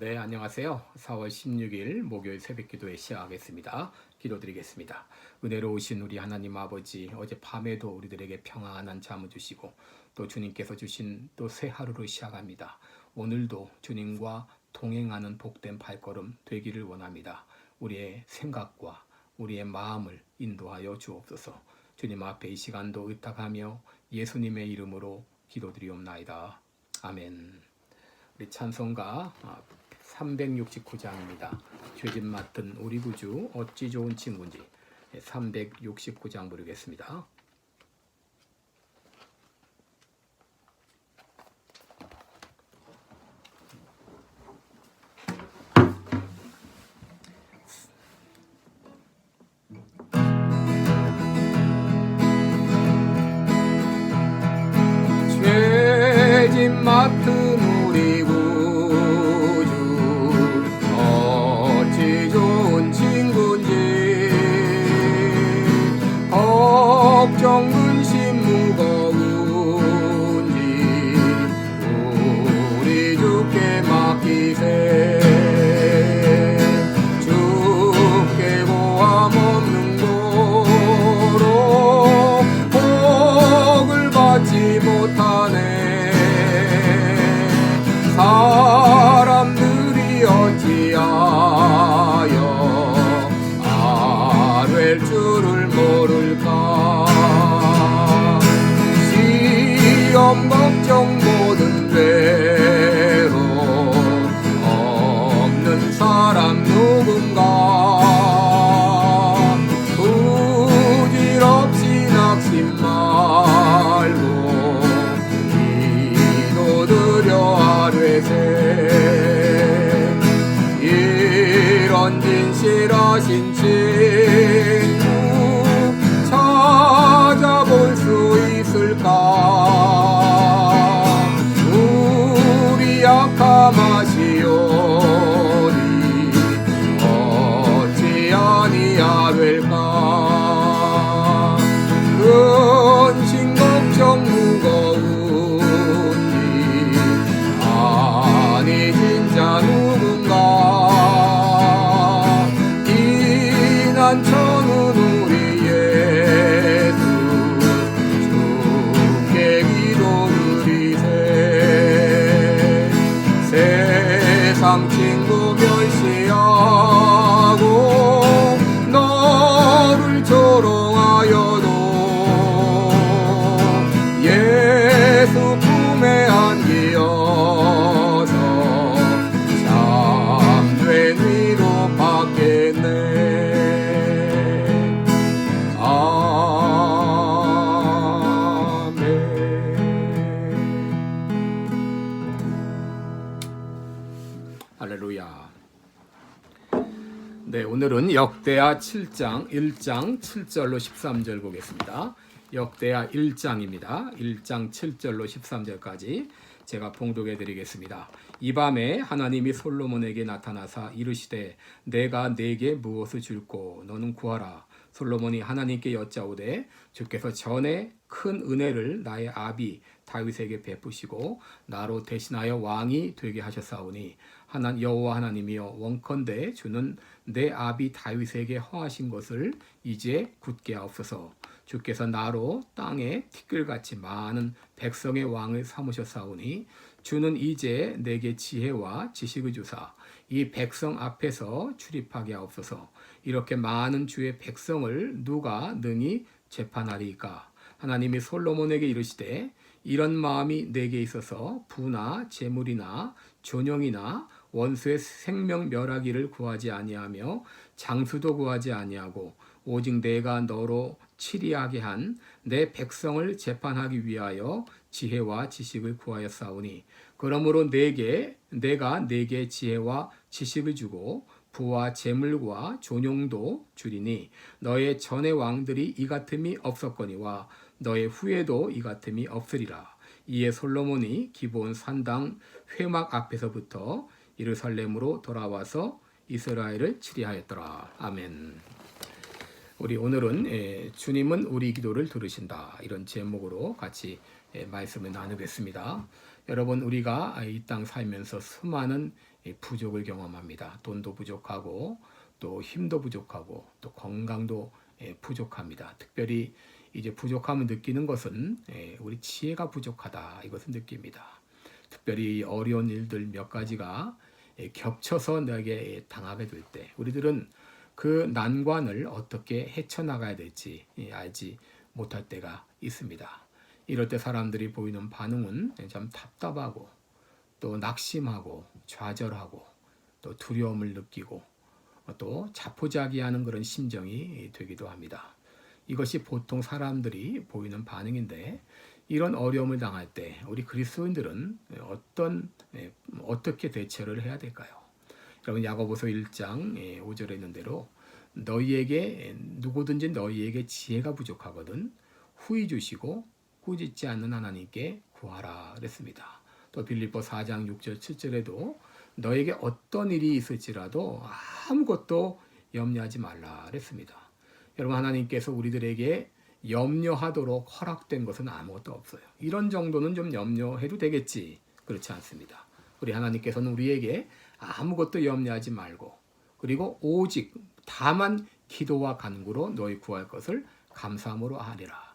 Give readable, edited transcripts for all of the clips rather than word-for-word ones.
네, 안녕하세요. 4월 16일 목요일 새벽기도회 시작하겠습니다. 기도드리겠습니다. 은혜로우신 우리 하나님 아버지, 어젯밤에도 우리들에게 평안한 잠을 주시고 또 주님께서 주신 또 새 하루를 시작합니다. 오늘도 주님과 동행하는 복된 발걸음 되기를 원합니다. 우리의 생각과 우리의 마음을 인도하여 주옵소서. 주님 앞에 이 시간도 의탁하며 예수님의 이름으로 기도드리옵나이다. 아멘. 우리 찬송가 369장입니다. 죄짓 맡은 우리 구주 어찌 좋은 친구인지 369장 부르겠습니다. 죄짓 맡은 우리 구주 어찌 좋은 친구인지 걱정 근심 무거운지 우리 주께 맡기세. 주께 고함 없는 도로 복을 받지 못하네. 사람들이 어찌하여 아뢰 줄을 모를까. 시험 걱정 모든 대로 없는 사람 누군가. 부질없이 낙심 말고 기도드려 하뢰세. 이런 진실하신 친구 찾아볼 수 있을까. 우리 약함하시오니 어찌 아니하될까. 근심 걱정 무거운지 아니 진짜 누군가. 비난처는 우리 예수 주께 기도드리세. 세상 친구 멸시하고 너를 조롱하여도 예수 품에 안기어서 참된 위로 받겠네. 아멘. 할렐루야. 네, 오늘은 역대하 7장 1장 7절로 13절 보겠습니다. 역대하 1장입니다. 1장 7절로 13절까지 제가 봉독해 드리겠습니다. 이 밤에 하나님이 솔로몬에게 나타나사 이르시되 내가 네게 무엇을 줄꼬 너는 구하라. 솔로몬이 하나님께 여짜오되 주께서 전에 큰 은혜를 나의 아비 다윗에게 베푸시고 나로 대신하여 왕이 되게 하셨사오니 여호와 하나님이여 원컨대 주는 내 아비 다윗에게 허하신 것을 이제 굳게 하옵소서. 주께서 나로 땅에 티끌같이 많은 백성의 왕을 삼으셨사오니 주는 이제 내게 지혜와 지식을 주사 이 백성 앞에서 출입하게 하옵소서. 이렇게 많은 주의 백성을 누가 능히 재판하리이까. 하나님이 솔로몬에게 이르시되 이런 마음이 내게 있어서 부나 재물이나 존영이나 원수의 생명 멸하기를 구하지 아니하며 장수도 구하지 아니하고 오직 내가 너로 치리하게 한 내 백성을 재판하기 위하여 지혜와 지식을 구하였사오니 그러므로 내가 네게 지혜와 지식을 주고 부와 재물과 존용도 주리니 너의 전의 왕들이 이 같음이 없었거니와 너의 후에도 이 같음이 없으리라. 이에 솔로몬이 기브온 산당 회막 앞에서부터 예루살렘으로 돌아와서 이스라엘을 치리하였더라. 아멘. 우리 오늘은 주님은 우리 기도를 들으신다 이런 제목으로 같이 말씀을 나누겠습니다. 여러분 우리가 이 땅 살면서 수많은 부족을 경험합니다. 돈도 부족하고 또 힘도 부족하고 또 건강도 부족합니다. 특별히 이제 부족함을 느끼는 것은 우리 지혜가 부족하다 이것을 느낍니다. 특별히 어려운 일들 몇 가지가 겹쳐서 내게 당하게 될 때 우리들은 그 난관을 어떻게 헤쳐나가야 될지 알지 못할 때가 있습니다. 이럴 때 사람들이 보이는 반응은 참 답답하고 또 낙심하고 좌절하고 또 두려움을 느끼고 또 자포자기하는 그런 심정이 되기도 합니다. 이것이 보통 사람들이 보이는 반응인데 이런 어려움을 당할 때 우리 그리스도인들은 어떻게 대처를 해야 될까요? 여러분 야고보서 1장 5절에 있는 대로 너희에게 누구든지 너희에게 지혜가 부족하거든 후히 주시고 꾸짖지 않는 하나님께 구하라 그랬습니다. 또 빌립보 4장 6절 7절에도 너에게 어떤 일이 있을지라도 아무것도 염려하지 말라 그랬습니다. 여러분 하나님께서 우리들에게 염려하도록 허락된 것은 아무것도 없어요. 이런 정도는 좀 염려해도 되겠지. 그렇지 않습니다. 우리 하나님께서는 우리에게 아무것도 염려하지 말고 그리고 오직 다만 기도와 간구로 너희 구할 것을 감사함으로 하리라.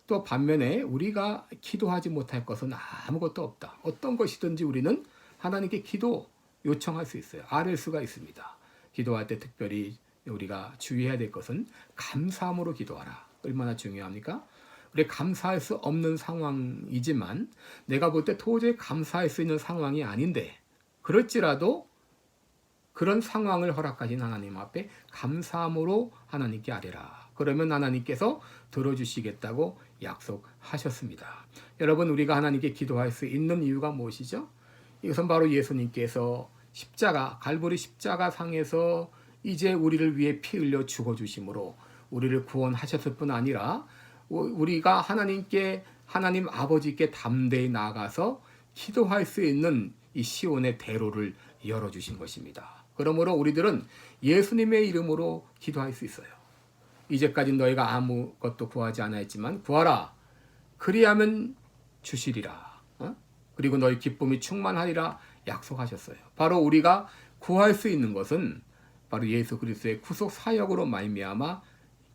또 반면에 우리가 기도하지 못할 것은 아무것도 없다. 어떤 것이든지 우리는 하나님께 기도 요청할 수 있어요. 아뢰 수가 있습니다. 기도할 때 특별히 우리가 주의해야 될 것은 감사함으로 기도하라. 얼마나 중요합니까? 우리 감사할 수 없는 상황이지만 내가 볼 때 도저히 감사할 수 있는 상황이 아닌데 그럴지라도 그런 상황을 허락하신 하나님 앞에 감사함으로 하나님께 아뢰라. 그러면 하나님께서 들어주시겠다고 약속하셨습니다. 여러분 우리가 하나님께 기도할 수 있는 이유가 무엇이죠? 이것은 바로 예수님께서 갈보리 십자가 상에서 이제 우리를 위해 피 흘려 죽어주심으로 우리를 구원하셨을 뿐 아니라 우리가 하나님 아버지께 담대히 나아가서 기도할 수 있는 이 시온의 대로를 열어주신 것입니다. 그러므로 우리들은 예수님의 이름으로 기도할 수 있어요. 이제까지 너희가 아무것도 구하지 않았지만 구하라. 그리하면 주시리라. 그리고 너희 기쁨이 충만하리라 약속하셨어요. 바로 우리가 구할 수 있는 것은 바로 예수 그리스도의 구속 사역으로 말미암아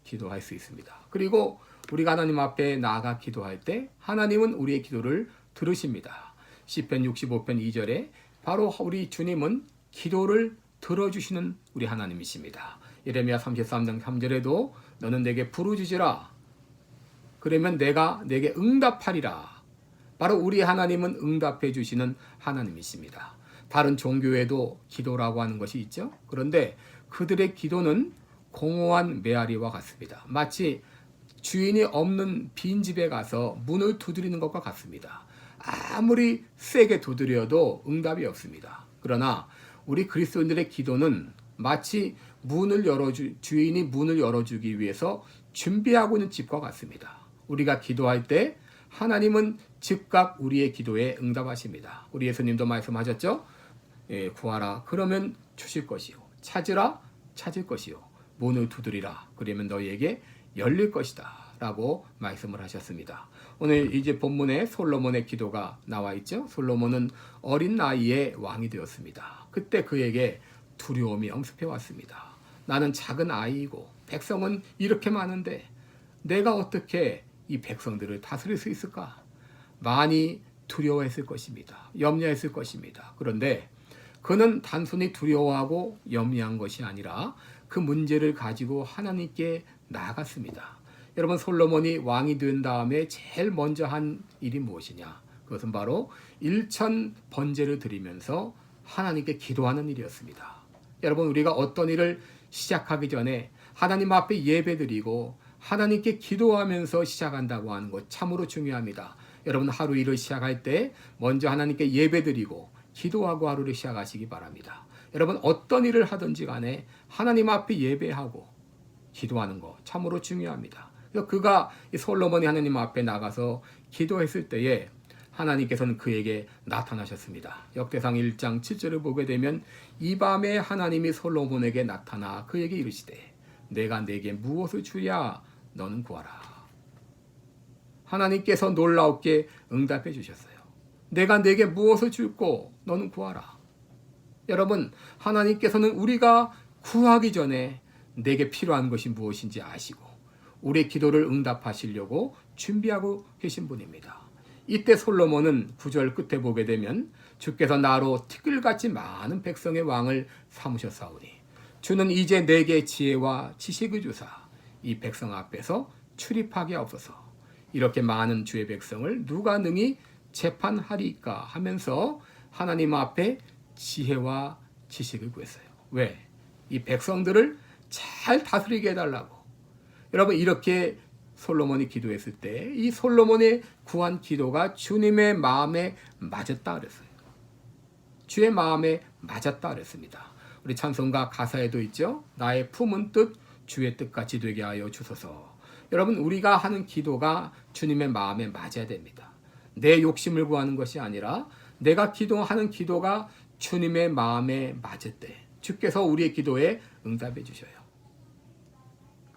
기도할 수 있습니다. 그리고 우리가 하나님 앞에 나아가 기도할 때 하나님은 우리의 기도를 들으십니다. 시편 65편 2절에 바로 우리 주님은 기도를 들어주시는 우리 하나님이십니다. 예레미야 33장 3절에도 너는 내게 부르짖으라. 그러면 내가 내게 응답하리라. 바로 우리 하나님은 응답해 주시는 하나님이십니다. 다른 종교에도 기도라고 하는 것이 있죠. 그런데 그들의 기도는 공허한 메아리와 같습니다. 마치 주인이 없는 빈집에 가서 문을 두드리는 것과 같습니다. 아무리 세게 두드려도 응답이 없습니다. 그러나 우리 그리스도인들의 기도는 마치 주인이 문을 열어주기 위해서 준비하고 있는 집과 같습니다. 우리가 기도할 때 하나님은 즉각 우리의 기도에 응답하십니다. 우리 예수님도 말씀하셨죠? 구하라 그러면 주실 것이요 찾으라 찾을 것이요 문을 두드리라 그러면 너희에게 열릴 것이다 라고 말씀을 하셨습니다. 오늘 이제 본문에 솔로몬의 기도가 나와 있죠. 솔로몬은 어린 나이에 왕이 되었습니다. 그때 그에게 두려움이 엄습해 왔습니다. 나는 작은 아이이고 백성은 이렇게 많은데 내가 어떻게 이 백성들을 다스릴 수 있을까? 많이 두려워했을 것입니다. 염려했을 것입니다. 그런데 그는 단순히 두려워하고 염려한 것이 아니라 그 문제를 가지고 하나님께 나아갔습니다. 여러분 솔로몬이 왕이 된 다음에 제일 먼저 한 일이 무엇이냐? 그것은 바로 1천 번제를 드리면서 하나님께 기도하는 일이었습니다. 여러분 우리가 어떤 일을 시작하기 전에 하나님 앞에 예배드리고 하나님께 기도하면서 시작한다고 하는 것 참으로 중요합니다. 여러분 하루 일을 시작할 때 먼저 하나님께 예배드리고 기도하고 하루를 시작하시기 바랍니다. 여러분 어떤 일을 하든지 간에 하나님 앞에 예배하고 기도하는 것 참으로 중요합니다. 그가 솔로몬이 하나님 앞에 나가서 기도했을 때에 하나님께서는 그에게 나타나셨습니다. 역대상 1장 7절을 보게 되면 이 밤에 하나님이 솔로몬에게 나타나 그에게 이르시되 내가 내게 무엇을 주랴 너는 구하라. 하나님께서 놀라웠게 응답해 주셨어요. 내가 내게 무엇을 줄고 너는 구하라. 여러분, 하나님께서는 우리가 구하기 전에 내게 필요한 것이 무엇인지 아시고 우리의 기도를 응답하시려고 준비하고 계신 분입니다. 이때 솔로몬은 9절 끝에 보게 되면 주께서 나로 티끌같이 많은 백성의 왕을 삼으셨사오니 주는 이제 내게 지혜와 지식을 주사 이 백성 앞에서 출입하게 없어서 이렇게 많은 주의 백성을 누가 능히 재판하리까 하면서 하나님 앞에 지혜와 지식을 구했어요. 왜? 이 백성들을 잘 다스리게 해달라고. 여러분, 이렇게 솔로몬이 기도했을 때 이 솔로몬의 구한 기도가 주님의 마음에 맞았다 그랬어요. 주의 마음에 맞았다 그랬습니다. 우리 찬송가 가사에도 있죠. 나의 품은 뜻 주의 뜻같이 되게 하여 주소서. 여러분, 우리가 하는 기도가 주님의 마음에 맞아야 됩니다. 내 욕심을 구하는 것이 아니라 내가 기도하는 기도가 주님의 마음에 맞을 때 주께서 우리의 기도에 응답해 주셔요.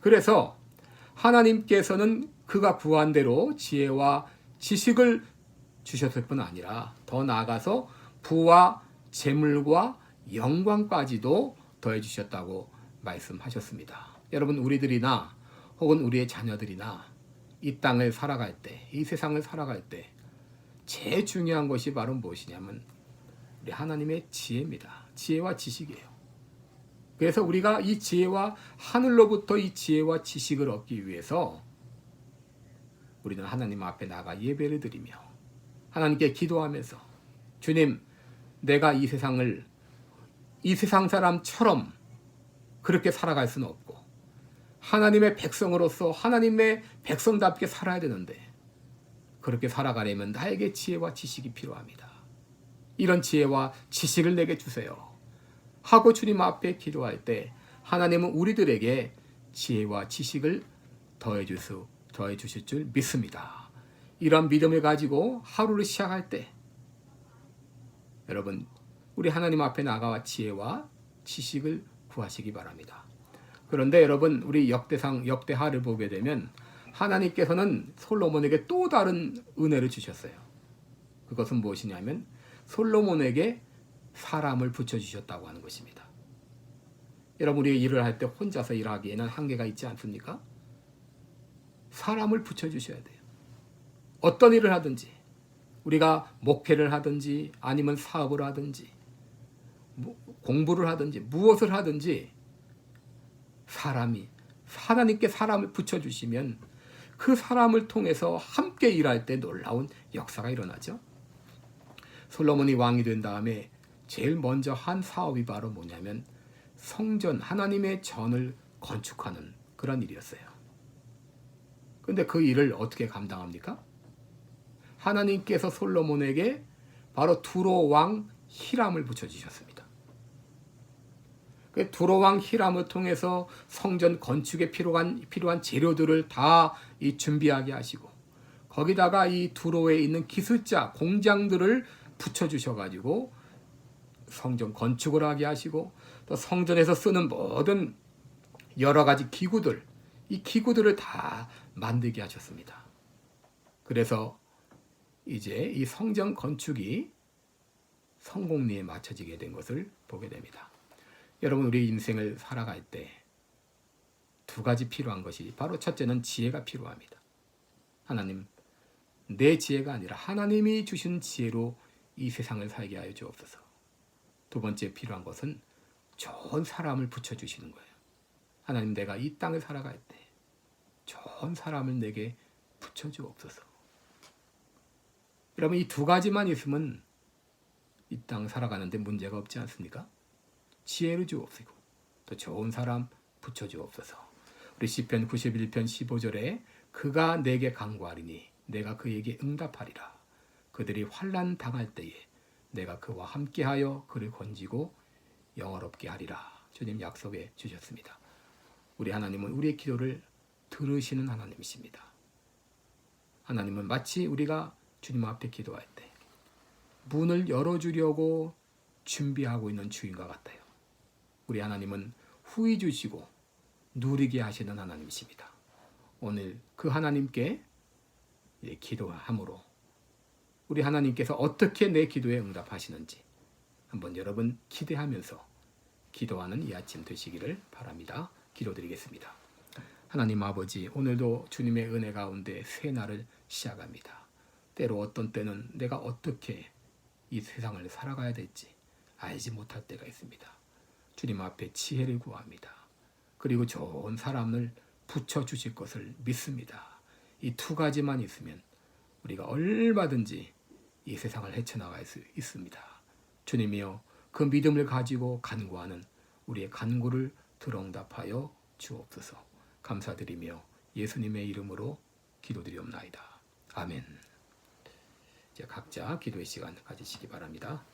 그래서 하나님께서는 그가 구한 대로 지혜와 지식을 주셨을 뿐 아니라 더 나아가서 부와 재물과 영광까지도 더해 주셨다고 말씀하셨습니다. 여러분, 우리들이나 혹은 우리의 자녀들이나 이 땅을 살아갈 때, 이 세상을 살아갈 때 제일 중요한 것이 바로 무엇이냐면 우리 하나님의 지혜입니다. 지혜와 지식이에요. 그래서 우리가 이 지혜와 하늘로부터 이 지혜와 지식을 얻기 위해서 우리는 하나님 앞에 나가 예배를 드리며 하나님께 기도하면서 주님, 내가 이 세상 사람처럼 그렇게 살아갈 수는 없고 하나님의 백성으로서 하나님의 백성답게 살아야 되는데 그렇게 살아가려면 나에게 지혜와 지식이 필요합니다. 이런 지혜와 지식을 내게 주세요 하고 주님 앞에 기도할 때 하나님은 우리들에게 지혜와 지식을 더해 주실 줄 믿습니다. 이런 믿음을 가지고 하루를 시작할 때 여러분, 우리 하나님 앞에 나가와 지혜와 지식을 구하시기 바랍니다. 그런데 여러분, 우리 역대하를 보게 되면 하나님께서는 솔로몬에게 또 다른 은혜를 주셨어요. 그것은 무엇이냐면 솔로몬에게 사람을 붙여주셨다고 하는 것입니다. 여러분, 우리 일을 할 때 혼자서 일하기에는 한계가 있지 않습니까? 사람을 붙여주셔야 돼요. 어떤 일을 하든지 우리가 목회를 하든지 아니면 사업을 하든지 공부를 하든지 무엇을 하든지 하나님께 사람을 붙여주시면 그 사람을 통해서 함께 일할 때 놀라운 역사가 일어나죠. 솔로몬이 왕이 된 다음에 제일 먼저 한 사업이 바로 뭐냐면 성전, 하나님의 전을 건축하는 그런 일이었어요. 그런데 그 일을 어떻게 감당합니까? 하나님께서 솔로몬에게 바로 두로 왕 히람을 붙여주셨습니다. 그 두로 왕 히람을 통해서 성전 건축에 필요한 재료들을 다 준비하게 하시고 거기다가 이 두로에 있는 기술자, 공장들을 붙여주셔가지고 성전 건축을 하게 하시고 또 성전에서 쓰는 모든 여러 가지 기구들, 이 기구들을 다 만들게 하셨습니다. 그래서 이제 이 성전 건축이 성공리에 맞춰지게 된 것을 보게 됩니다. 여러분, 우리 인생을 살아갈 때 두 가지 필요한 것이 바로 첫째는 지혜가 필요합니다. 하나님, 내 지혜가 아니라 하나님이 주신 지혜로 이 세상을 살게 하여 주옵소서. 두 번째 필요한 것은 좋은 사람을 붙여주시는 거예요. 하나님, 내가 이 땅을 살아갈 때 좋은 사람을 내게 붙여주옵소서. 여러분, 이 두 가지만 있으면 이 땅 살아가는데 문제가 없지 않습니까? 지혜를 주옵시고 또 좋은 사람 붙여주옵소서. 우리 시편 91편 15절에 그가 내게 간구하리니 내가 그에게 응답하리라. 그들이 환난 당할 때에 내가 그와 함께하여 그를 건지고 영화롭게 하리라. 주님 약속해 주셨습니다. 우리 하나님은 우리의 기도를 들으시는 하나님이십니다. 하나님은 마치 우리가 주님 앞에 기도할 때 문을 열어주려고 준비하고 있는 주인과 같아요. 우리 하나님은 후히 주시고 누리게 하시는 하나님이십니다. 오늘 그 하나님께 기도함으로 우리 하나님께서 어떻게 내 기도에 응답하시는지 한번 여러분 기대하면서 기도하는 이 아침 되시기를 바랍니다. 기도드리겠습니다. 하나님 아버지, 오늘도 주님의 은혜 가운데 새 날을 시작합니다. 때로 어떤 때는 내가 어떻게 이 세상을 살아가야 될지 알지 못할 때가 있습니다. 주님 앞에 지혜를 구합니다. 그리고 좋은 사람을 붙여주실 것을 믿습니다. 이 두 가지만 있으면 우리가 얼마든지 이 세상을 헤쳐나갈 수 있습니다. 주님이여, 그 믿음을 가지고 간구하는 우리의 간구를 들응답하여 주옵소서. 감사드리며 예수님의 이름으로 기도드리옵나이다. 아멘. 이제 각자 기도의 시간 가지시기 바랍니다.